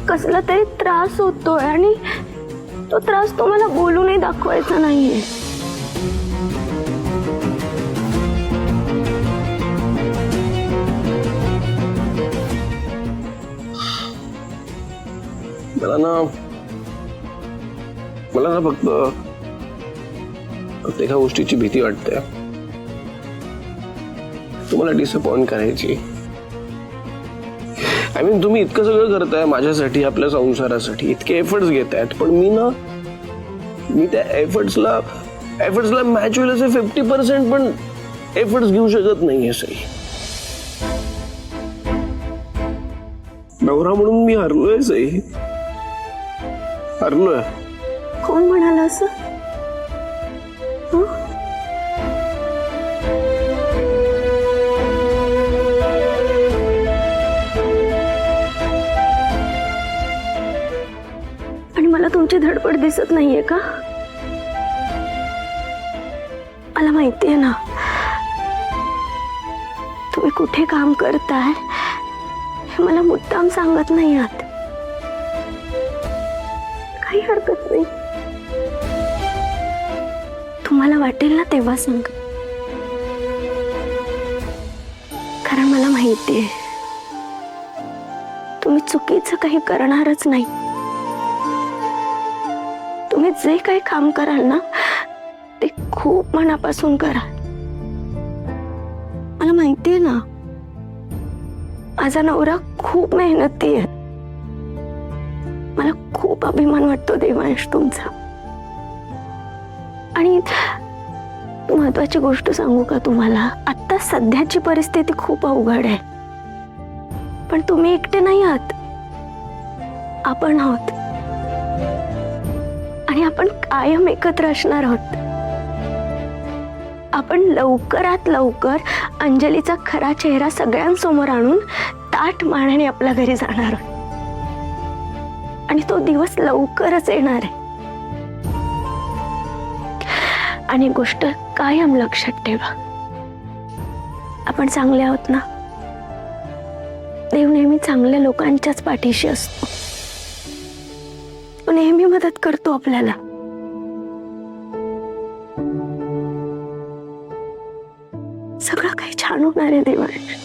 कसला तरी त्रास होतोय आणि तो त्रास तुम्हाला बोलूनही दाखवायचा नाहीये. मला ना फक्त एका गोष्टीची भीती वाटते, तुम्हाला डिसअपॉइंट करायची. आय मीन तुम्ही इतकं सगळं करताय माझ्यासाठी, आपल्या संसारासाठी इतके एफर्ट्स घेतायत, पण मी त्या एफर्ट्सला मॅच होईल असे 50% पण एफर्ट्स घेऊ शकत नाहीये सई. नवरा म्हणून मी हरलोय सई, हरलोय. कोण म्हणाला असं? आणि मला तुमची धडपड दिसत नाहीये का? मला माहितीये ना तुम्ही कुठे काम करताय, हे मला मुद्दाम सांगत नाही आहात. काही हरकत नाही, तुम्हाला वाटेल ना तेव्हा सांग. कारण मला माहितीये तुम्ही चुकीचं काही करणारच नाही. तुम्ही जे काही काम कराल ना ते खूप मनापासून करा. मला माहितीये ना माझा नवरा खूप मेहनती आहे. मला खूप अभिमान वाटतो देवांश तुमचा. आणि महत्वाची गोष्ट सांगू का तुम्हाला, आता सध्याची परिस्थिती खूप अवघड आहे, पण तुम्ही एकटे नाही आहात, आपण आहोत. आणि आपण कायम एकत्र असणार आहोत. आपण लवकरात लवकर अंजलीचा खरा चेहरा सगळ्यांसमोर आणून ताठ मानेने आपल्या घरी जाणार आहोत. आणि तो दिवस लवकरच येणार आहे. आणि गोष्ट कायम लक्षात ठेवा, आपण चांगले आहोत ना. देव नेहमी चांगल्या लोकांच्याच पाठीशी असतो. तो नेहमी मदत करतो आपल्याला. सगळं काही छान होणार आहे देवांश.